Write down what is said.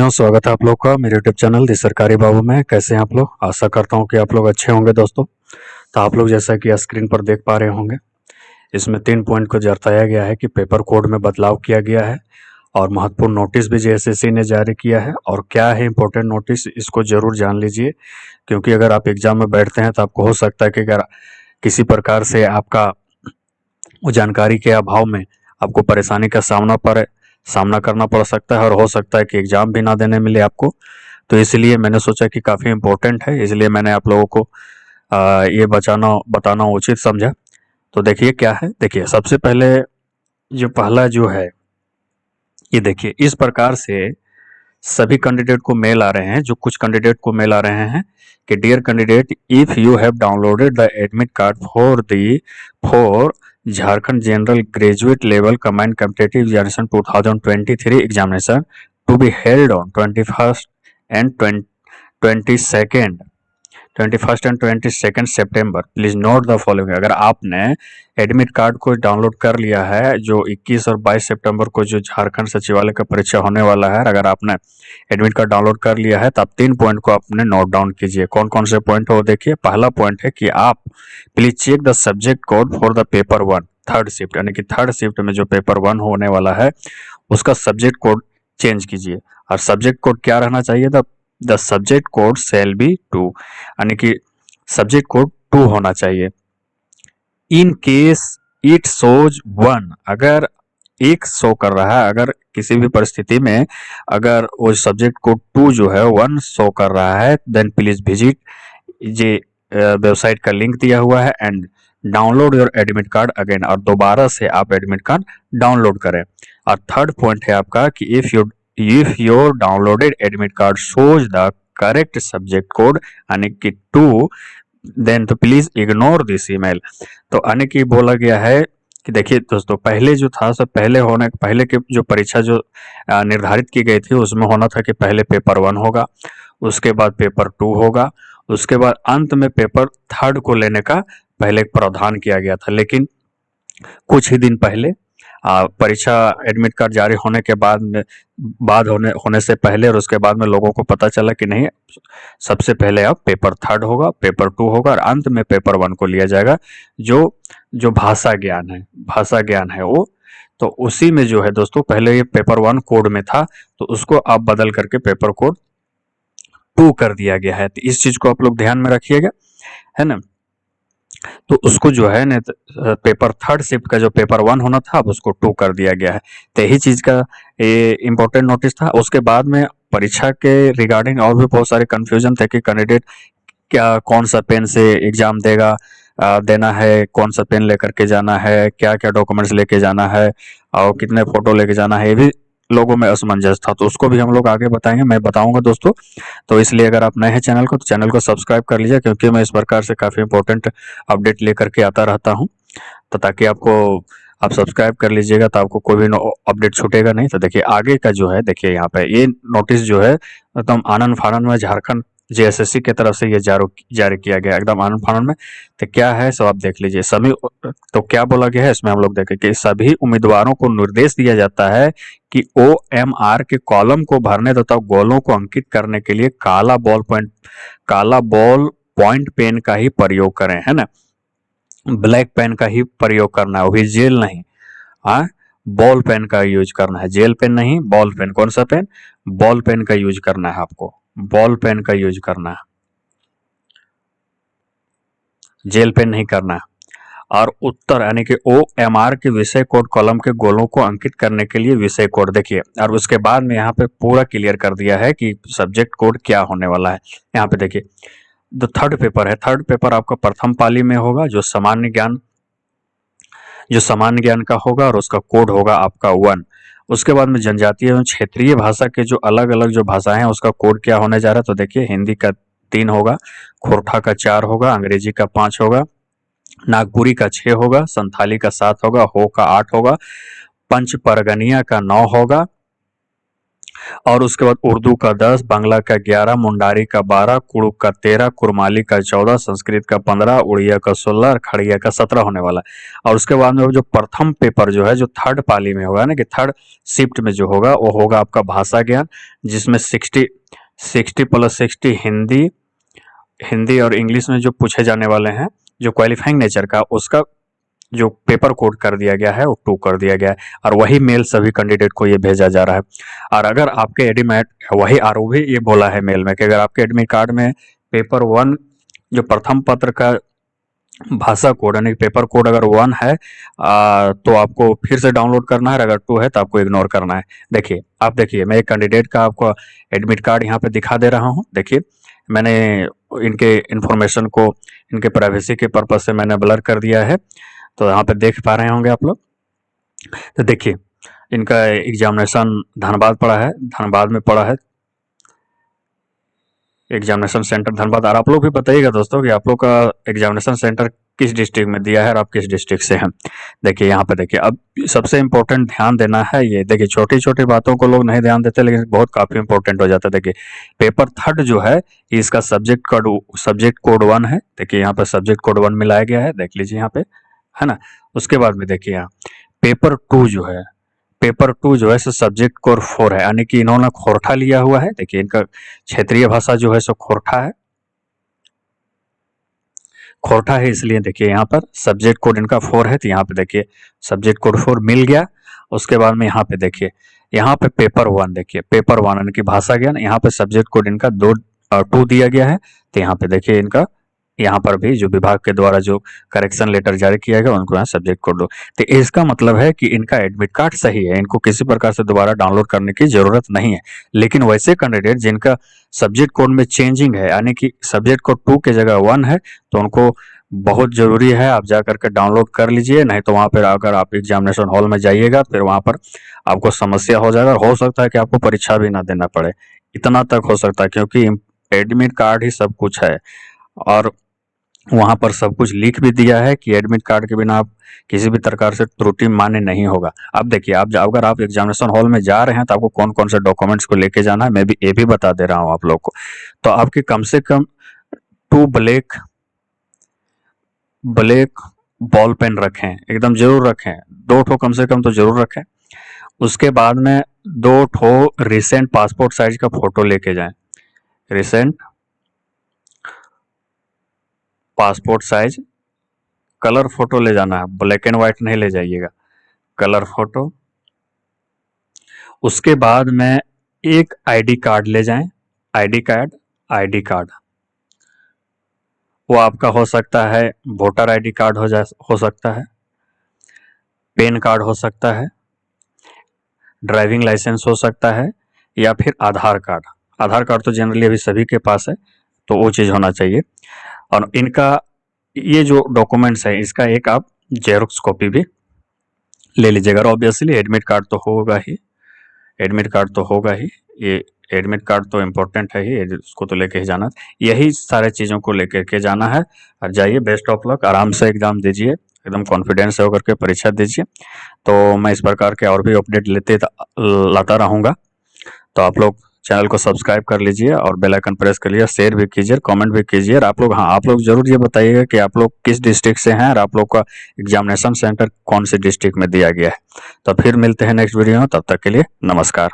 दोस्तों, स्वागत है आप लोग का मेरे यूट्यूब चैनल दी सरकारी बाबू में। कैसे हैं आप लोग? आशा करता हूं कि आप लोग अच्छे होंगे दोस्तों। तो आप लोग जैसा कि स्क्रीन पर देख पा रहे होंगे, इसमें 3 पॉइंट को जताया गया है कि पेपर कोड में बदलाव किया गया है और महत्वपूर्ण नोटिस भी जेएसएससी ने जारी किया है। और क्या है इंपॉर्टेंट नोटिस, इसको जरूर जान लीजिए, क्योंकि अगर आप एग्जाम में बैठते हैं तो आपको हो सकता है कि अगर किसी प्रकार से आपका वो जानकारी के अभाव में आपको परेशानी का सामना करना पड़ सकता है और हो सकता है कि एग्जाम भी ना देने मिले आपको। तो इसलिए मैंने सोचा कि काफ़ी इम्पोर्टेंट है, इसलिए मैंने आप लोगों को ये बताना उचित समझा। तो देखिए क्या है, देखिए सबसे पहले जो पहला जो है, ये देखिए इस प्रकार से सभी कैंडिडेट को मेल आ रहे हैं। जो कुछ कैंडिडेट को मेल आ रहे हैं कि dear candidate, if you have downloaded the admit card for Jharkhand general graduate level combined competitive examination 2023 examination to be held on 21st and 22nd सितंबर, प्लीज नोट द फॉलोइंग। अगर आपने एडमिट कार्ड को download कर लिया है जो 21 और 22 सितंबर को जो झारखंड सचिवालय का परीक्षा होने वाला है, अगर आपने एडमिट कार्ड डाउनलोड कर लिया है तो आप 3 पॉइंट को आपने नोट डाउन कीजिए। कौन कौन से पॉइंट है वो देखिए। पहला पॉइंट है कि आप please check the subject code for the paper 1 third shift, यानी कि थर्ड शिफ्ट में जो पेपर 1 होने वाला है उसका सब्जेक्ट कोड चेंज कीजिए। और सब्जेक्ट कोड क्या रहना चाहिए? The subject code shall be 2, यानी कि सब्जेक्ट कोड 2 होना चाहिए। इन केस इट शोज 1, अगर एक शो कर रहा है, अगर किसी भी परिस्थिति में अगर वो सब्जेक्ट कोड 2 जो है 1 शो कर रहा है, देन प्लीज विजिट ये वेबसाइट का लिंक दिया हुआ है and download your admit card again, और दोबारा से आप एडमिट कार्ड डाउनलोड करें। और थर्ड पॉइंट है आपका कि if your downloaded admit card shows the correct subject code यानी कि 2, देन तो प्लीज इग्नोर दिस ईमेल। तो यानी कि बोला गया है कि देखिए दोस्तों, पहले जो था सब पहले के जो परीक्षा जो निर्धारित की गई थी उसमें होना था कि पहले पेपर 1 होगा, उसके बाद पेपर 2 होगा, उसके बाद अंत में पेपर 3 को लेने का पहले प्रावधान किया गया था। लेकिन कुछ ही दिन पहले परीक्षा एडमिट कार्ड जारी होने के बाद होने से पहले और उसके बाद में लोगों को पता चला कि नहीं, सबसे पहले अब पेपर 3 होगा, पेपर 2 होगा और अंत में पेपर 1 को लिया जाएगा। जो भाषा ज्ञान है वो, तो उसी में जो है दोस्तों, पहले ये पेपर 1 कोड में था तो उसको अब बदल करके पेपर कोड 2 कर दिया गया है। तो इस चीज को आप लोग ध्यान में रखिएगा, है ना। तो उसको जो है ना पेपर 3 शिफ्ट का जो पेपर 1 होना था अब उसको 2 कर दिया गया है। तो यही चीज का ये इम्पोर्टेंट नोटिस था। उसके बाद में परीक्षा के रिगार्डिंग और भी बहुत सारे कंफ्यूजन थे कि कैंडिडेट क्या कौन सा पेन से एग्जाम देना है, कौन सा पेन लेकर के जाना है, क्या क्या डॉक्यूमेंट्स लेके जाना है और कितने फोटो लेके जाना है, ये भी लोगों में असमंजस था। तो उसको भी हम लोग आगे बताएंगे, मैं बताऊंगा दोस्तों। तो इसलिए अगर आप नए हैं चैनल को तो चैनल को सब्सक्राइब कर लीजिए, क्योंकि मैं इस प्रकार से काफ़ी इंपॉर्टेंट अपडेट लेकर के आता रहता हूं। तो ताकि आप सब्सक्राइब कर लीजिएगा तो आपको कोई भी अपडेट छूटेगा नहीं। तो देखिए आगे का जो है, देखिए यहाँ पे ये नोटिस जो है एकदम आनंद फानंद में झारखंड जेएसएससी की तरफ से ये जारी किया गया, एकदम आनंद फानंद में। तो क्या है सो आप देख लीजिए। तो क्या बोला गया है इसमें हम लोग देखें कि सभी उम्मीदवारों को निर्देश दिया जाता है कि OMR के कॉलम को भरने तथा गोलों को अंकित करने के लिए काला बॉल पॉइंट पेन का ही प्रयोग करें, है ना। ब्लैक पेन का ही प्रयोग करना है, वो भी जेल नहीं, हाँ बॉल पेन का यूज करना है, जेल पेन नहीं, बॉल पेन। कौन सा पेन? बॉल पेन का यूज करना है आपको, बॉल पेन का यूज करना है, जेल पेन नहीं करना है। और उत्तर यानी कि OMR के विषय कोड कॉलम के गोलों को अंकित करने के लिए विषय कोड देखिए। और उसके बाद में यहाँ पे पूरा क्लियर कर दिया है कि सब्जेक्ट कोड क्या होने वाला है। यहाँ पे देखिए जो थर्ड पेपर है, थर्ड पेपर आपका प्रथम पाली में होगा, जो सामान्य ज्ञान का होगा और उसका कोड होगा आपका 1। उसके बाद में जनजातीय एवं क्षेत्रीय भाषा के जो अलग अलग जो भाषाएं हैं उसका कोड क्या होने जा रहा है। तो देखिए हिंदी का 3 होगा, खोरठा का 4 होगा, अंग्रेजी का 5 होगा, नागपुरी का 6 होगा, संथाली का 7 होगा, हो का 8 होगा, पंच परगनिया का 9 होगा, और उसके बाद उर्दू का 10, बांग्ला का 11, मुंडारी का 12, कुड़ुक का 13, कुरमाली का 14, संस्कृत का 15, उड़िया का 16 और खड़िया का 17 होने वाला है। और उसके बाद में जो प्रथम पेपर जो है, जो थर्ड पाली में होगा ना, कि थर्ड शिफ्ट में जो होगा वो होगा आपका भाषा ज्ञान, जिसमें 60 प्लस 60 हिंदी और इंग्लिश में जो पूछे जाने वाले हैं, जो क्वालिफाइंग नेचर का, उसका जो पेपर कोड कर दिया गया है वो 2 कर दिया गया है। और वही मेल सभी कैंडिडेट को ये भेजा जा रहा है। और अगर आपके एडमिट वही आरोपी ये बोला है मेल में कि अगर आपके एडमिट कार्ड में पेपर 1 जो प्रथम पत्र का भाषा कोड यानी पेपर कोड अगर 1 है तो आपको फिर से डाउनलोड करना है, अगर 2 है तो आपको इग्नोर करना है। देखिए, आप देखिए, मैं एक कैंडिडेट का आपको एडमिट कार्ड यहाँ पे दिखा दे रहा हूँ। देखिए, मैंने इनके इन्फॉर्मेशन को इनके प्राइवेसी के पर्पज से मैंने ब्लर कर दिया है, तो यहाँ पे देख पा रहे होंगे आप लोग। तो देखिए, इनका एग्जामिनेशन धनबाद पड़ा है, धनबाद में पड़ा है एग्जामिनेशन सेंटर धनबाद। और आप लोग भी बताइएगा दोस्तों कि आप लोग का एग्जामिनेशन सेंटर किस डिस्ट्रिक्ट में दिया है और आप किस डिस्ट्रिक्ट से हैं। देखिए यहाँ पे देखिए, अब सबसे इम्पोर्टेंट ध्यान देना है ये। देखिए, छोटी छोटी बातों को लोग नहीं ध्यान देते, लेकिन बहुत काफी इंपॉर्टेंट हो जाता है। देखिए, पेपर थर्ड जो है इसका सब्जेक्ट कोड 1 है। देखिए यहाँ पे सब्जेक्ट कोड 1 मिलाया गया है, देख लीजिए यहाँ पे, है ना। उसके बाद में देखिए यहाँ पेपर 2 जो है, पेपर 2 जो है सो सब्जेक्ट कोड 4 है, यानी कि इन्होंने खोरठा लिया हुआ है। देखिए, इनका क्षेत्रीय भाषा जो है सो खोरठा है, खोरठा है, इसलिए देखिए यहाँ पर सब्जेक्ट कोड इनका 4 है। तो यहाँ पे देखिए सब्जेक्ट कोड 4 मिल गया। उसके बाद में यहाँ पे देखिए, यहाँ पे पेपर 1 देखिए, पेपर 1 यानी कि भाषा ज्ञान, यहाँ पे सब्जेक्ट कोड इनका 2 दिया गया है। तो यहाँ पे देखिए इनका यहाँ पर भी जो विभाग के द्वारा जो करेक्शन लेटर जारी किया गया उनको यहाँ सब्जेक्ट कोड 2। तो इसका मतलब है कि इनका एडमिट कार्ड सही है, इनको किसी प्रकार से दोबारा डाउनलोड करने की जरूरत नहीं है। लेकिन वैसे कैंडिडेट जिनका सब्जेक्ट कोड में चेंजिंग है, यानी कि सब्जेक्ट कोड 2 की जगह 1 है, तो उनको बहुत जरूरी है आप जा करके डाउनलोड कर लीजिए। नहीं तो वहां पर अगर आप एग्जामिनेशन हॉल में जाइएगा फिर वहां पर आपको समस्या हो जाएगा, हो सकता है कि आपको परीक्षा भी ना देना पड़े, इतना तक हो सकता है, क्योंकि एडमिट कार्ड ही सब कुछ है। और वहां पर सब कुछ लिख भी दिया है कि एडमिट कार्ड के बिना आप किसी भी प्रकार से त्रुटि मान्य नहीं होगा। अब देखिए, आप अगर आप एग्जामिनेशन हॉल में जा रहे हैं तो आपको कौन कौन से डॉक्यूमेंट्स को लेके जाना है, मैं भी ये भी बता दे रहा हूँ आप लोग को। तो आपके कम से कम 2 ब्लैक बॉल पेन रखें, एकदम जरूर रखें, 2 ठो कम से कम तो जरूर रखें। उसके बाद में 2 ठो रिसेंट पासपोर्ट साइज का फोटो लेके जाएं, recent passport size colour photo ले जाना है, ब्लैक एंड व्हाइट नहीं ले जाइएगा, कलर फोटो। उसके बाद में एक आईडी कार्ड ले जाएं, आईडी कार्ड वो आपका हो सकता है वोटर आईडी कार्ड हो सकता है, पैन कार्ड हो सकता है, ड्राइविंग लाइसेंस हो सकता है, या फिर आधार कार्ड। आधार कार्ड तो जनरली अभी सभी के पास है, तो वो चीज़ होना चाहिए। और इनका ये जो डॉक्यूमेंट्स है इसका एक आप जेरोक्स कॉपी भी ले लीजिएगा। और ऑब्वियसली एडमिट कार्ड तो होगा ही, एडमिट कार्ड तो होगा ही, ये एडमिट कार्ड तो इम्पोर्टेंट है ही, उसको तो लेके ही जाना। यही सारे चीज़ों को लेकर के जाना है। और जाइए, बेस्ट ऑफ लक, आराम से एग्जाम दीजिए, एकदम कॉन्फिडेंस से होकर के परीक्षा दीजिए। तो मैं इस प्रकार के और भी अपडेट लाता रहूँगा। तो आप लोग चैनल को सब्सक्राइब कर लीजिए और बेल आइकन प्रेस कर लीजिए, शेयर भी कीजिए, कमेंट भी कीजिए। और आप लोग जरूर ये बताइएगा कि आप लोग किस डिस्ट्रिक्ट से हैं और आप लोग का एग्जामिनेशन सेंटर कौन से डिस्ट्रिक्ट में दिया गया है। तो फिर मिलते हैं नेक्स्ट वीडियो में, तब तक के लिए नमस्कार।